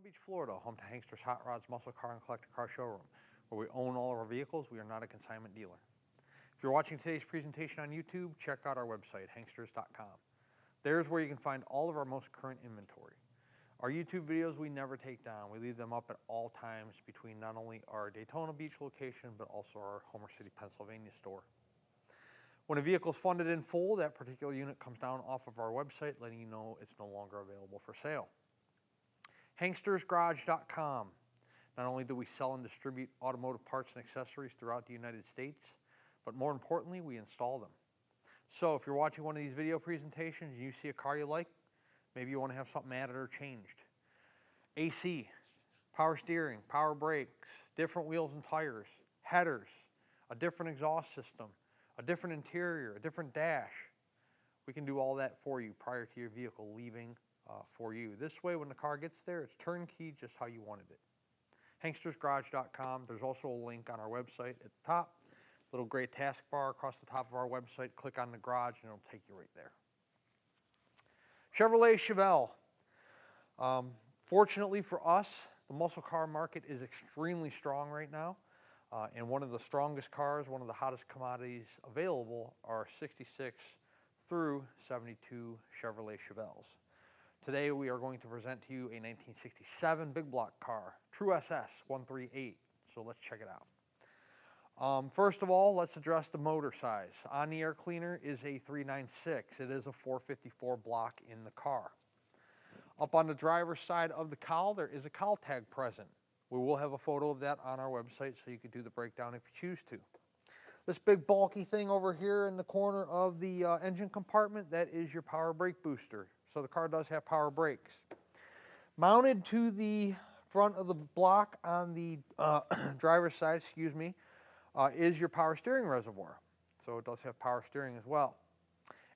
Beach, Florida, home to Hankster's Hot Rods, Muscle Car, and Collector Car Showroom, where we own all of our vehicles. We are not a consignment dealer. If you're watching today's presentation on YouTube, check out our website, hanksters.com. There's where you can find all of our most current inventory. Our YouTube videos we never take down. We leave them up at all times between not only our Daytona Beach location, but also our Homer City, Pennsylvania store. When a vehicle is funded in full, that particular unit comes down off of our website, letting you know it's no longer available for sale. HankstersGarage.com. Not only do we sell and distribute automotive parts and accessories throughout the United States, but more importantly, we install them. So if you're watching one of these video presentations and you see a car you like, maybe you want to have something added or changed. AC, power steering, power brakes, different wheels and tires, headers, a different exhaust system, a different interior, a different dash. We can do all that for you prior to your vehicle leaving for you. This way, when the car gets there, it's turnkey just how you wanted it. HankstersGarage.com. There's also a link on our website at the top. Little gray taskbar across the top of our website. Click on the garage and it'll take you right there. Chevrolet Chevelle. Fortunately for us, the muscle car market is extremely strong right now. And one of the strongest cars, one of the hottest commodities available are 66 through 72 Chevrolet Chevelles. Today we are going to present to you a 1967 big block car, True SS 138. So let's check it out. First of all, let's address the motor size. On the air cleaner is a 396. It is a 454 block in the car. Up on the driver's side of the cowl, there is a cowl tag present. We will have a photo of that on our website so you can do the breakdown if you choose to. This big bulky thing over here in the corner of the engine compartment, that is your power brake booster. So the car does have power brakes. Mounted to the front of the block on the driver's side, is your power steering reservoir. So it does have power steering as well.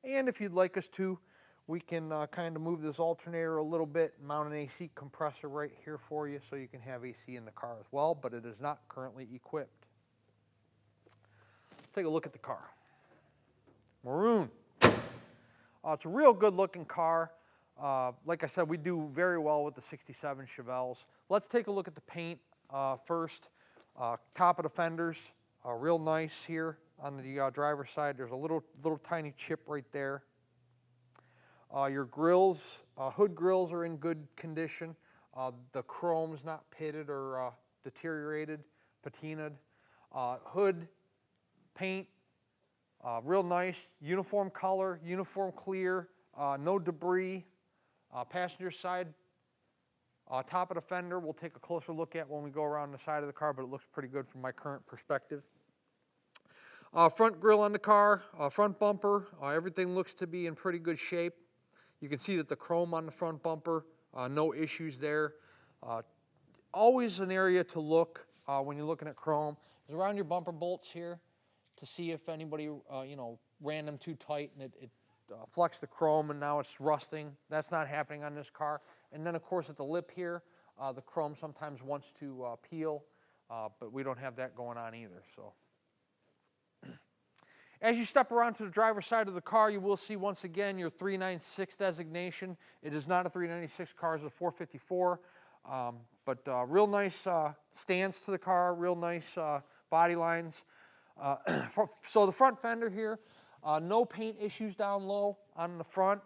And if you'd like us to, we can kind of move this alternator a little bit, mount an AC compressor right here for you so you can have AC in the car as well, but it is not currently equipped. Take a look at the car. Maroon. It's a real good looking car. Like I said, we do very well with the 67 Chevelles. Let's take a look at the paint first. Top of the fenders, real nice here on the driver's side. There's a little tiny chip right there. Your grills, hood grills are in good condition. The chrome's not pitted or deteriorated, patinaed. Hood, paint, real nice, uniform color, uniform clear, no debris. Passenger side, top of the fender, we'll take a closer look at when we go around the side of the car, but it looks pretty good from my current perspective. Front grille on the car, front bumper, everything looks to be in pretty good shape. You can see that the chrome on the front bumper, no issues there. Always an area to look when you're looking at chrome is around your bumper bolts here to see if anybody ran them too tight and it flexed the chrome and now it's rusting. That's not happening on this car. And then of course at the lip here, the chrome sometimes wants to peel, but we don't have that going on either. So, as you step around to the driver's side of the car, you will see once again your 396 designation. It is not a 396 car, it's a 454, but real nice stance to the car, real nice body lines. So the front fender here, no paint issues down low on the front,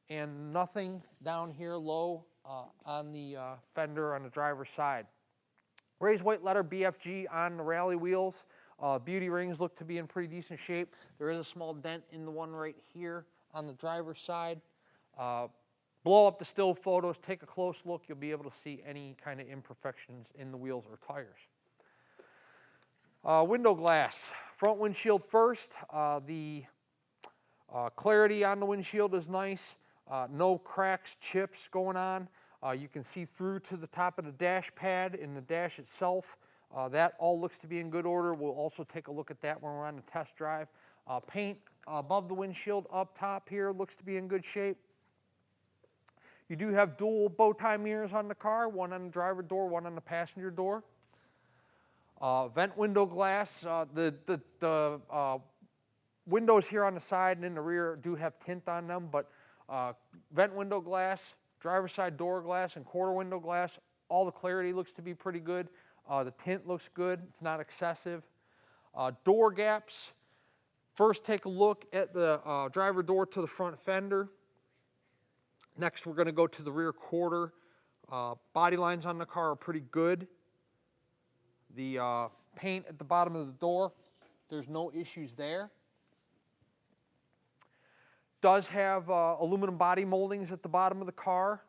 and nothing down here low on the fender on the driver's side. Raised white letter BFG on the rally wheels. Beauty rings look to be in pretty decent shape. There is a small dent in the one right here on the driver's side. Blow up the still photos, take a close look. You'll be able to see any kind of imperfections in the wheels or tires. Window glass. Front windshield first. The clarity on the windshield is nice. No cracks, chips going on. You can see through to the top of the dash pad in the dash itself. That all looks to be in good order. We'll also take a look at that when we're on the test drive. Paint above the windshield up top here looks to be in good shape. You do have dual bow tie mirrors on the car, one on the driver door, one on the passenger door. Vent window glass. The windows here on the side and in the rear do have tint on them, but vent window glass, driver's side door glass and quarter window glass, all the clarity looks to be pretty good. The tint looks good. It's not excessive. Door gaps. First, take a look at the driver door to the front fender. Next, we're going to go to the rear quarter. Body lines on the car are pretty good. The paint at the bottom of the door, there's no issues there. Does have aluminum body moldings at the bottom of the car.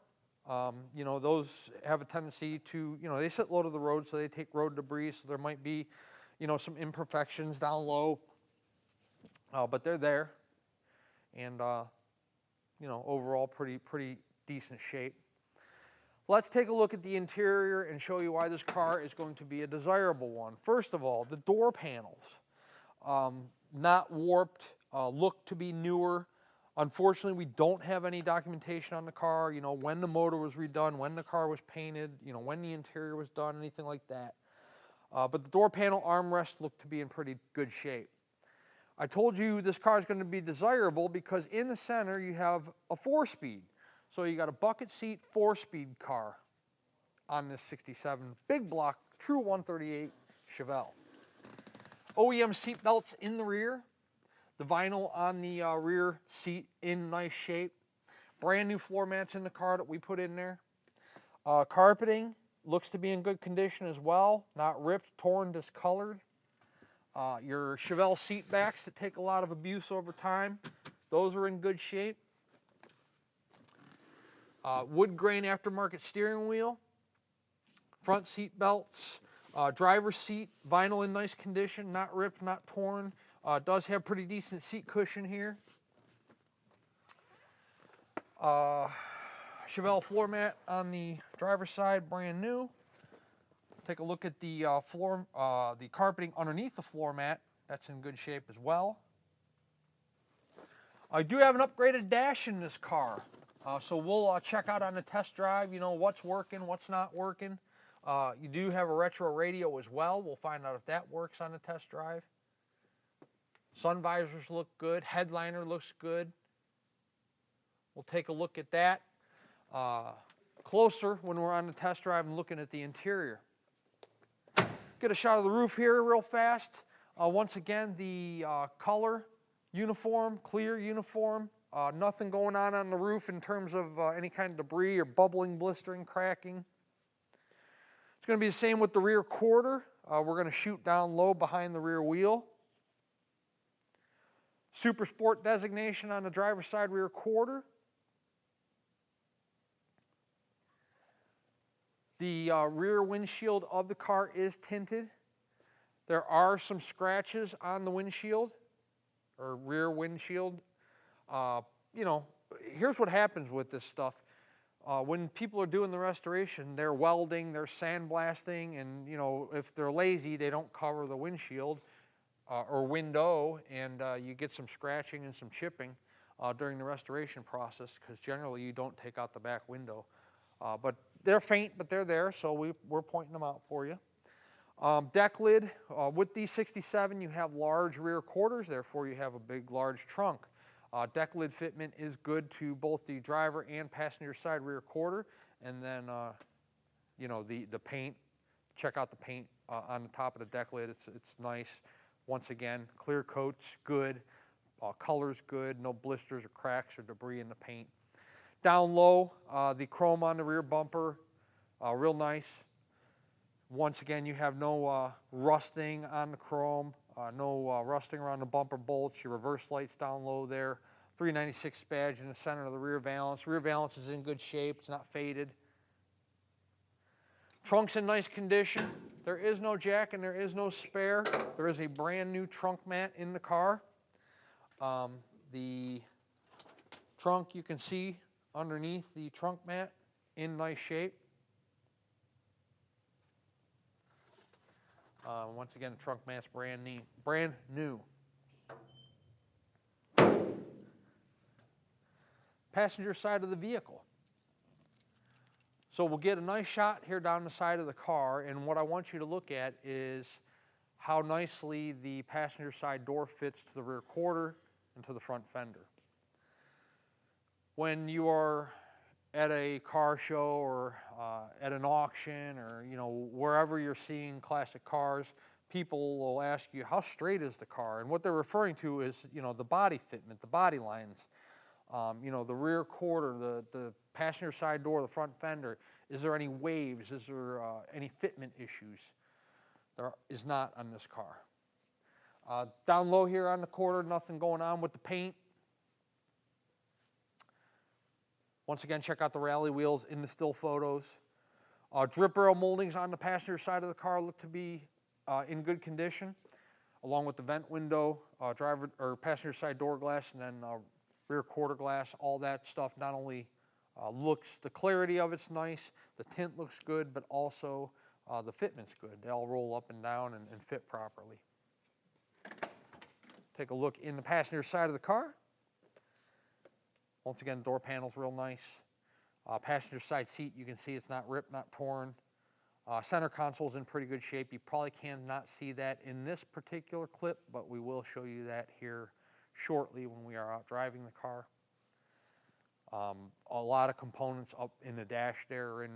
You know, those have a tendency to, you know, they sit low to the road, so they take road debris, so there might be, you know, some imperfections down low. But they're there, and you know, overall pretty decent shape. Let's take a look at the interior and show you why this car is going to be a desirable one. First of all, the door panels, not warped, look to be newer. Unfortunately, we don't have any documentation on the car, you know, when the motor was redone, when the car was painted, you know, when the interior was done, anything like that. But the door panel armrests look to be in pretty good shape. I told you this car is going to be desirable because in the center you have a 4-speed. So you got a bucket seat 4-speed car on this 67 big block, true 138 Chevelle. OEM seat belts in the rear. The vinyl on the rear seat in nice shape. Brand new floor mats in the car that we put in there. Carpeting looks to be in good condition as well. Not ripped, torn, discolored. Your Chevelle seat backs that take a lot of abuse over time, those are in good shape. Wood grain aftermarket steering wheel. Front seat belts. Driver's seat, vinyl in nice condition, not ripped, not torn. Does have pretty decent seat cushion here. Chevelle floor mat on the driver's side, brand new. Take a look at the the carpeting underneath the floor mat. That's in good shape as well. I do have an upgraded dash in this car, so we'll check out on the test drive. You know what's working, what's not working. You do have a retro radio as well. We'll find out if that works on the test drive. Sun visors look good. Headliner looks good. We'll take a look at that closer when we're on the test drive and looking at the interior. Get a shot of the roof here real fast. Once again, the color uniform, clear uniform. Nothing going on the roof in terms of any kind of debris or bubbling, blistering, cracking. It's going to be the same with the rear quarter. We're going to shoot down low behind the rear wheel. Super Sport designation on the driver's side rear quarter. The rear windshield of the car is tinted. There are some scratches on the windshield, or rear windshield. You know, here's what happens with this stuff. When people are doing the restoration, they're welding, they're sandblasting, and you know, if they're lazy, they don't cover the windshield or window, and you get some scratching and some chipping during the restoration process, because generally you don't take out the back window. But they're faint, but they're there, so we're pointing them out for you. Deck lid, with the 67 you have large rear quarters, therefore you have a big large trunk. Deck lid fitment is good to both the driver and passenger side rear quarter, and then you know, the paint, check out the paint on the top of the deck lid. It's nice. Once again, clear coats, good. Color's good, no blisters or cracks or debris in the paint. Down low, the chrome on the rear bumper, real nice. Once again, you have no rusting on the chrome, no rusting around the bumper bolts. Your reverse lights down low there. 396 badge in the center of the rear valance. Rear valance is in good shape. It's not faded. Trunk's in nice condition. There is no jack and there is no spare. There is a brand new trunk mat in the car. The trunk, you can see underneath the trunk mat, in nice shape. Once again, the trunk mat's brand new. Passenger side of the vehicle. So we'll get a nice shot here down the side of the car, and what I want you to look at is how nicely the passenger side door fits to the rear quarter and to the front fender. When you are at a car show or at an auction, or wherever you're seeing classic cars, people will ask you, how straight is the car? And what they're referring to is the body fitment, the body lines, the rear quarter, the passenger side door, the front fender. Is there any waves? Is there any fitment issues? There is not on this car. Down low here on the quarter, nothing going on with the paint. Once again, check out the rally wheels in the still photos. Drip rail moldings on the passenger side of the car look to be in good condition, along with the vent window, driver or passenger side door glass, and then rear quarter glass. All that stuff not only looks, the clarity of it's nice, the tint looks good, but also the fitment's good. They all roll up and down and fit properly. Take a look in the passenger side of the car. Once again, door panel's real nice. Passenger side seat, you can see it's not ripped, not torn. Center console's in pretty good shape. You probably cannot see that in this particular clip, but we will show you that here shortly when we are out driving the car. A lot of components up in the dash there are in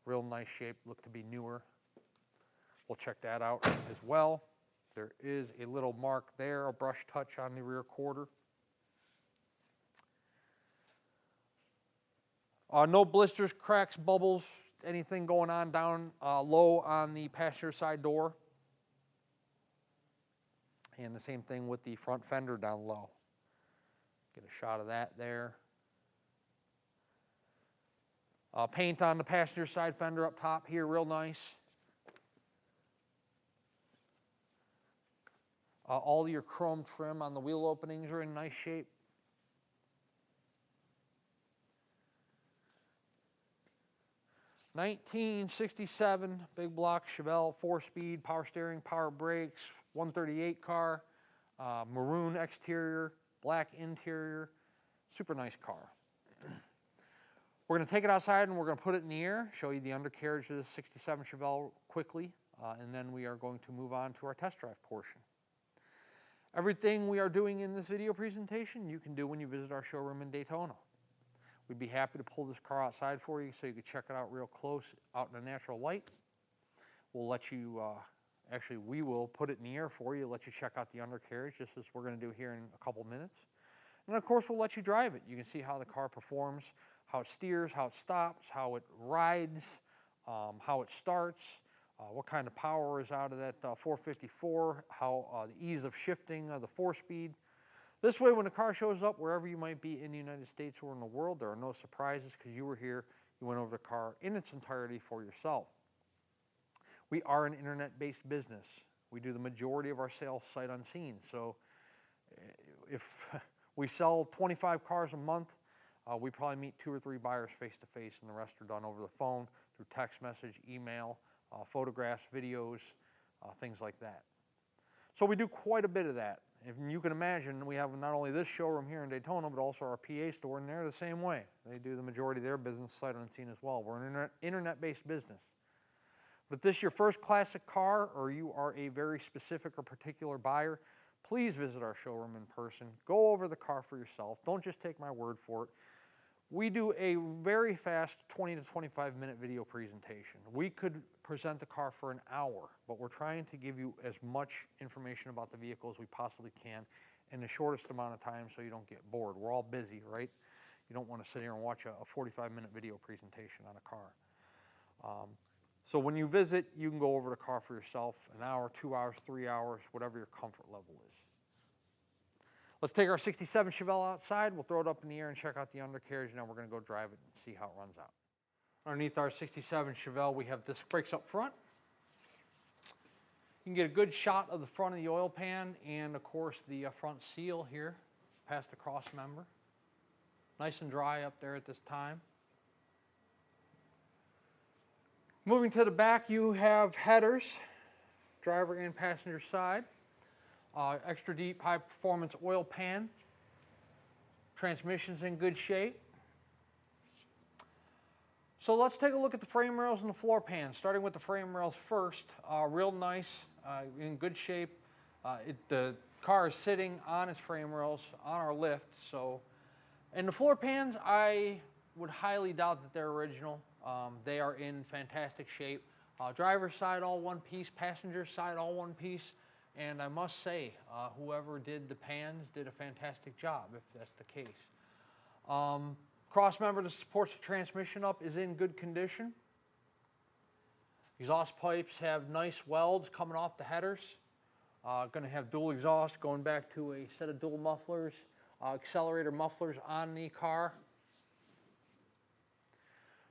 real nice shape, look to be newer. We'll check that out as well. There is a little mark there, a brush touch on the rear quarter. No blisters, cracks, bubbles, anything going on down low on the passenger side door. And the same thing with the front fender down low. Get a shot of that there. Paint on the passenger side fender up top here, real nice. All your chrome trim on the wheel openings are in nice shape. '67 big block Chevelle 4-speed, power steering, power brakes, 138 car, maroon exterior, black interior, super nice car. We're going to take it outside and we're going to put it in the air, show you the undercarriage of the '67 Chevelle quickly, and then we are going to move on to our test drive portion. Everything we are doing in this video presentation you can do when you visit our showroom in Daytona. We'd be happy to pull this car outside for you so you can check it out real close out in the natural light. We'll let you, actually we will put it in the air for you, let you check out the undercarriage, just as we're going to do here in a couple minutes. And of course we'll let you drive it. You can see how the car performs, how it steers, how it stops, how it rides, how it starts, what kind of power is out of that 454, how the ease of shifting of the 4-speed. This way, when the car shows up, wherever you might be in the United States or in the world, there are no surprises because you were here, you went over the car in its entirety for yourself. We are an internet-based business. We do the majority of our sales sight unseen. So if we sell 25 cars a month, we probably meet 2 or 3 buyers face-to-face, and the rest are done over the phone, through text message, email, photographs, videos, things like that. So we do quite a bit of that. If you can imagine, we have not only this showroom here in Daytona, but also our PA store, and they're the same way. They do the majority of their business sight unseen as well. We're an internet-based business. But if this is your first classic car, or you are a very specific or particular buyer, please visit our showroom in person. Go over the car for yourself. Don't just take my word for it. We do a very fast 20 to 25 minute video presentation. We could present the car for an hour, but we're trying to give you as much information about the vehicle as we possibly can in the shortest amount of time so you don't get bored. We're all busy, right? You don't want to sit here and watch a 45-minute video presentation on a car. So when you visit, you can go over the car for yourself, an hour, 2 hours, 3 hours, whatever your comfort level is. Let's take our '67 Chevelle outside. We'll throw it up in the air and check out the undercarriage, and then we're going to go drive it and see how it runs out. Underneath our '67 Chevelle, we have disc brakes up front. You can get a good shot of the front of the oil pan and, of course, the front seal here past the cross member. Nice and dry up there at this time. Moving to the back, you have headers, driver and passenger side. Extra deep high performance oil pan. Transmission's in good shape. So let's take a look at the frame rails and the floor pan. Starting with the frame rails first, real nice, in good shape. The car is sitting on its frame rails on our lift. So, and the floor pans, I would highly doubt that they're original. They are in fantastic shape. Driver's side all one piece, passenger side all one piece, and I must say, whoever did the pans did a fantastic job, if that's the case. Cross member that supports the transmission up is in good condition. Exhaust pipes have nice welds coming off the headers. Going to have dual exhaust going back to a set of dual mufflers, accelerator mufflers on the car.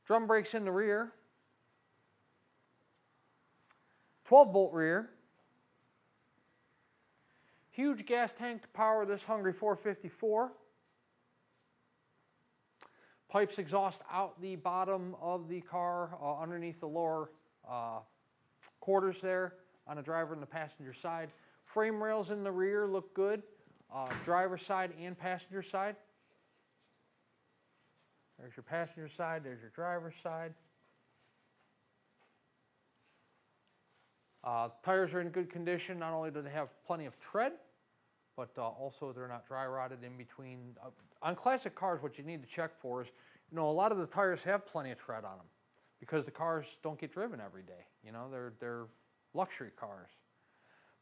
Drum brakes in the rear. 12-bolt rear. Huge gas tank to power this hungry 454. Pipes exhaust out the bottom of the car underneath the lower quarters there on the driver and the passenger side. Frame rails in the rear look good, driver side and passenger side. There's your passenger side, there's your driver's side. Tires are in good condition. Not only do they have plenty of tread, but also they're not dry rotted in between. On classic cars, what you need to check for is, a lot of the tires have plenty of tread on them because the cars don't get driven every day. They're luxury cars.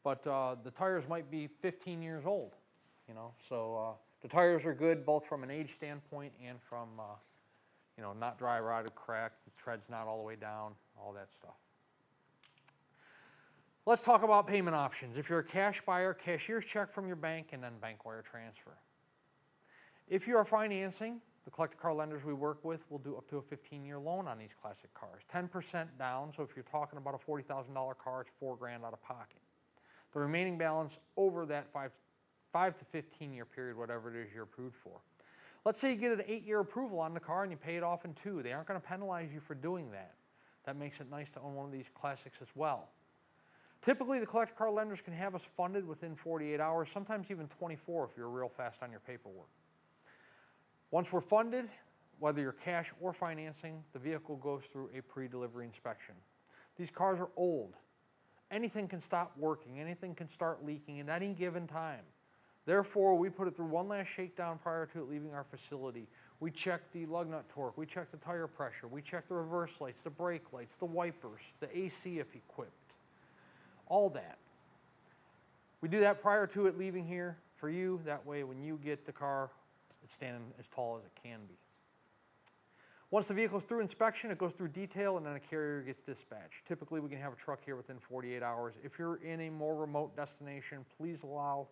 But the tires might be 15 years old, so the tires are good both from an age standpoint and from, not dry rotted, cracked, the tread's not all the way down, all that stuff. Let's talk about payment options. If you're a cash buyer, cashier's check from your bank and then bank wire transfer. If you are financing, the collector car lenders we work with will do up to a 15-year loan on these classic cars. 10% down, so if you're talking about a $40,000 car, it's $4 grand out of pocket. The remaining balance over that 5 to 15-year period, whatever it is you're approved for. Let's say you get an 8-year approval on the car and you pay it off in 2. They aren't going to penalize you for doing that. That makes it nice to own one of these classics as well. Typically, the collector car lenders can have us funded within 48 hours, sometimes even 24 if you're real fast on your paperwork. Once we're funded, whether you're cash or financing, the vehicle goes through a pre-delivery inspection. These cars are old. Anything can stop working. Anything can start leaking at any given time. Therefore, we put it through one last shakedown prior to it leaving our facility. We check the lug nut torque. We check the tire pressure. We check the reverse lights, the brake lights, the wipers, the AC if equipped. All that. We do that prior to it leaving here for you. That way, when you get the car, it's standing as tall as it can be. Once the vehicle is through inspection, it goes through detail and then a carrier gets dispatched. Typically, we can have a truck here within 48 hours. If you're in a more remote destination, please allow,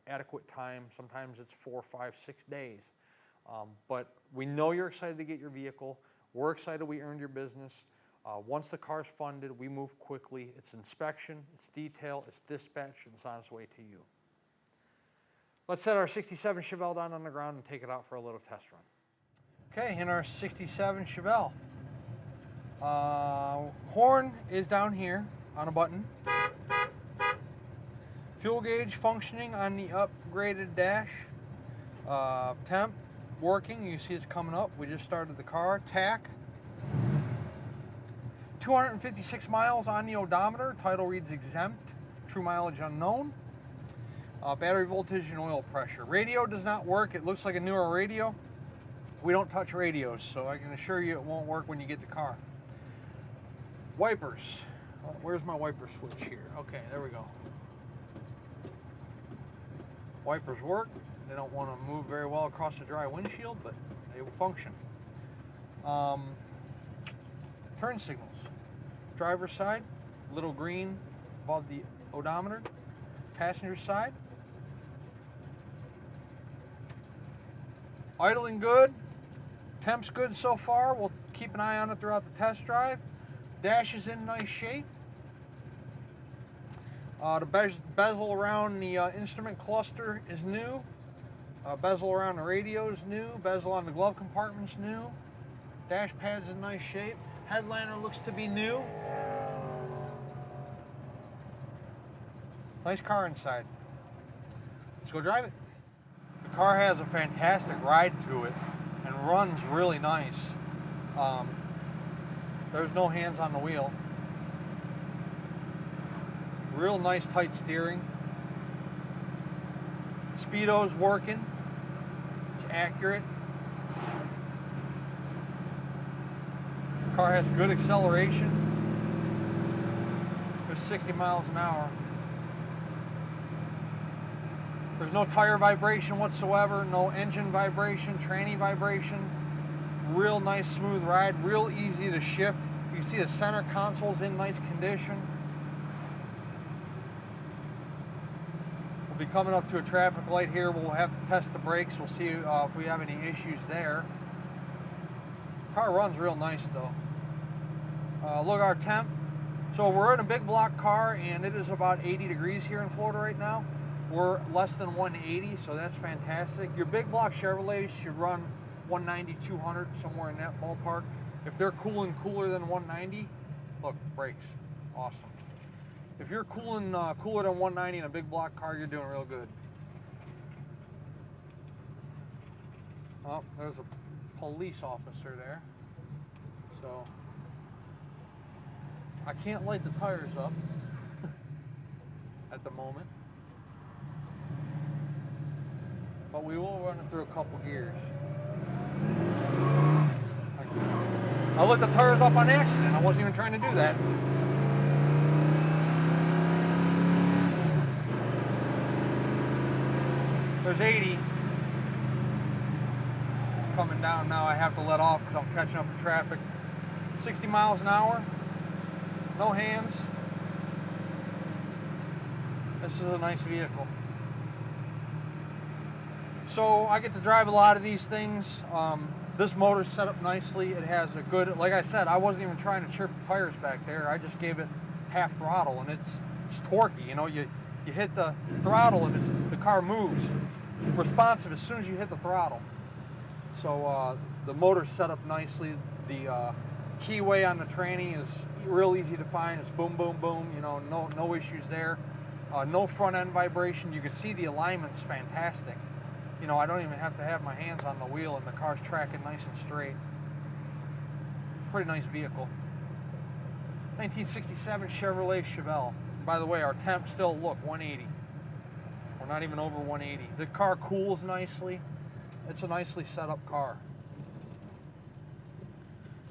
adequate time. Sometimes it's 4, 5, 6 days. But we know you're excited to get your vehicle. We're excited we earned your business. Once the car's funded, we move quickly. It's inspection, it's detail, it's dispatch, and it's on its way to you. Let's set our 67 Chevelle down on the ground and take it out for a little test run. Okay, in our 67 Chevelle. Horn is down here on a button. Fuel gauge functioning on the upgraded dash. Temp working, you see it's coming up. We just started the car. Tack. 256 miles on the odometer. Title reads exempt. True mileage unknown. Battery voltage and oil pressure. Radio does not work. It looks like a newer radio. We don't touch radios, so I can assure you it won't work when you get the car. Wipers. Where's my wiper switch here? Okay, there we go. Wipers work. They don't want to move very well across the dry windshield, but they will function. Turn signals. Driver's side, little green above the odometer. Passenger side. Idling good. Temp's good so far. We'll keep an eye on it throughout the test drive. Dash is in nice shape. The bezel around the instrument cluster is new. Bezel around the radio is new. Bezel on the glove compartment's new. Dash pad's in nice shape. Headliner looks to be new. Nice car inside. Let's go drive it. The car has a fantastic ride to it and runs really nice. There's no hands on the wheel. Real nice tight steering. Speedo's working. It's accurate. Car has good acceleration. There's 60 miles an hour. There's no tire vibration whatsoever, no engine vibration, tranny vibration. Real nice smooth ride, real easy to shift. You see the center console's in nice condition. We'll be coming up to a traffic light here. We'll have to test the brakes. We'll see if we have any issues there. Car runs real nice though. Look at our temp. So we're in a big block car and it is about 80 degrees here in Florida right now. We're less than 180, so that's fantastic. Your big block Chevrolets should run 190, 200, somewhere in that ballpark. If they're cooling cooler than 190, look, brakes, awesome. If you're cooling cooler than 190 in a big block car, you're doing real good. Oh, there's a police officer there. So, I can't light the tires up at the moment. But we will run it through a couple gears. I lit the tires up on accident. I wasn't even trying to do that. There's 80. Coming down now. I have to let off because I'm catching up to traffic. 60 miles an hour. No hands. This is a nice vehicle. So I get to drive a lot of these things. This motor's set up nicely. It has a good, like I said, I wasn't even trying to chirp the tires back there. I just gave it half throttle and it's torquey. You know, you hit the throttle and the car moves. It's responsive as soon as you hit the throttle. So the motor's set up nicely. The keyway on the tranny is real easy to find. It's boom, boom, boom. You know, no issues there. No front end vibration. You can see the alignment's fantastic. You know, I don't even have to have my hands on the wheel and the car's tracking nice and straight. Pretty nice vehicle. 1967 Chevrolet Chevelle. By the way, our temp still, look, 180. We're not even over 180. The car cools nicely. It's a nicely set up car.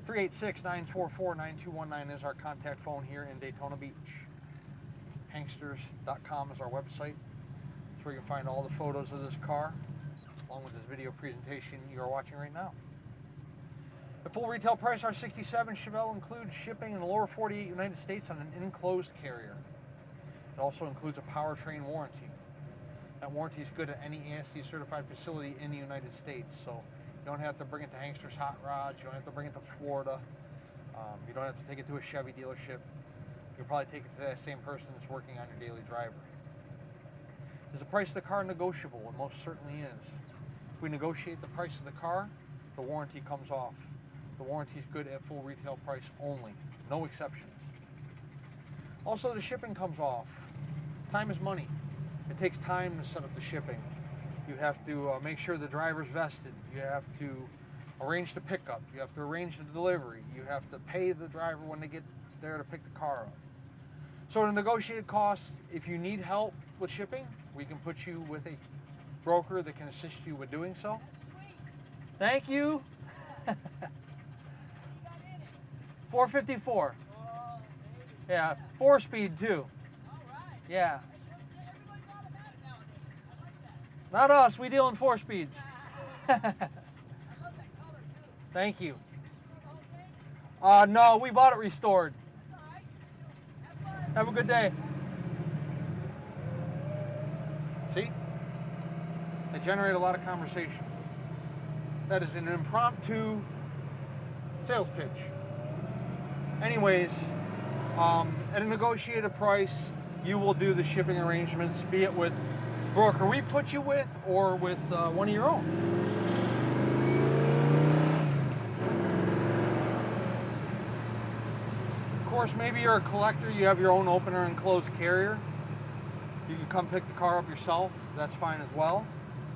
386-944-9219 is our contact phone here in Daytona Beach. Hanksters.com is our website. That's where you can find all the photos of this car, along with this video presentation you are watching right now. The full retail price of our 67 Chevelle includes shipping in the lower 48 United States on an enclosed carrier. It also includes a powertrain warranty. That warranty is good at any ASC certified facility in the United States, so you don't have to bring it to Hanksters Hot Rods, you don't have to bring it to Florida, you don't have to take it to a Chevy dealership. You'll probably take it to that same person that's working on your daily driver. Is the price of the car negotiable? It most certainly is. If we negotiate the price of the car, the warranty comes off. The warranty is good at full retail price only, no exceptions. Also, the shipping comes off. Time is money. It takes time to set up the shipping. You have to make sure the driver's vested. You have to arrange the pickup. You have to arrange the delivery. You have to pay the driver when they get there to pick the car up. So the negotiated cost, if you need help with shipping, we can put you with a broker that can assist you with doing so. Thank you. 454. Yeah, 4-speed too. Yeah. Not us, we deal in 4-speeds. Thank you. No, we bought it restored. Have a good day. See? They generate a lot of conversation. That is an impromptu sales pitch. Anyways, at a negotiated price, you will do the shipping arrangements, be it with the broker we put you with or with one of your own. Of course, maybe you're a collector, you have your own opener and closed carrier. You can come pick the car up yourself, that's fine as well.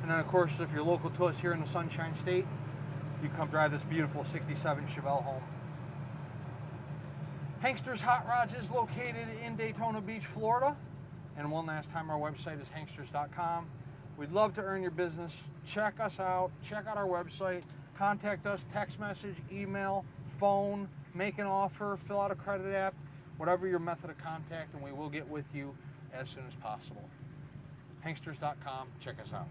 And then of course, if you're local to us here in the Sunshine State, you can come drive this beautiful 67 Chevelle home. Hanksters Hot Rods is located in Daytona Beach, Florida. And one last time, our website is hanksters.com. We'd love to earn your business. Check us out, check out our website, contact us, text message, email, phone, make an offer, fill out a credit app, whatever your method of contact, and we will get with you as soon as possible. Hanksters.com, check us out.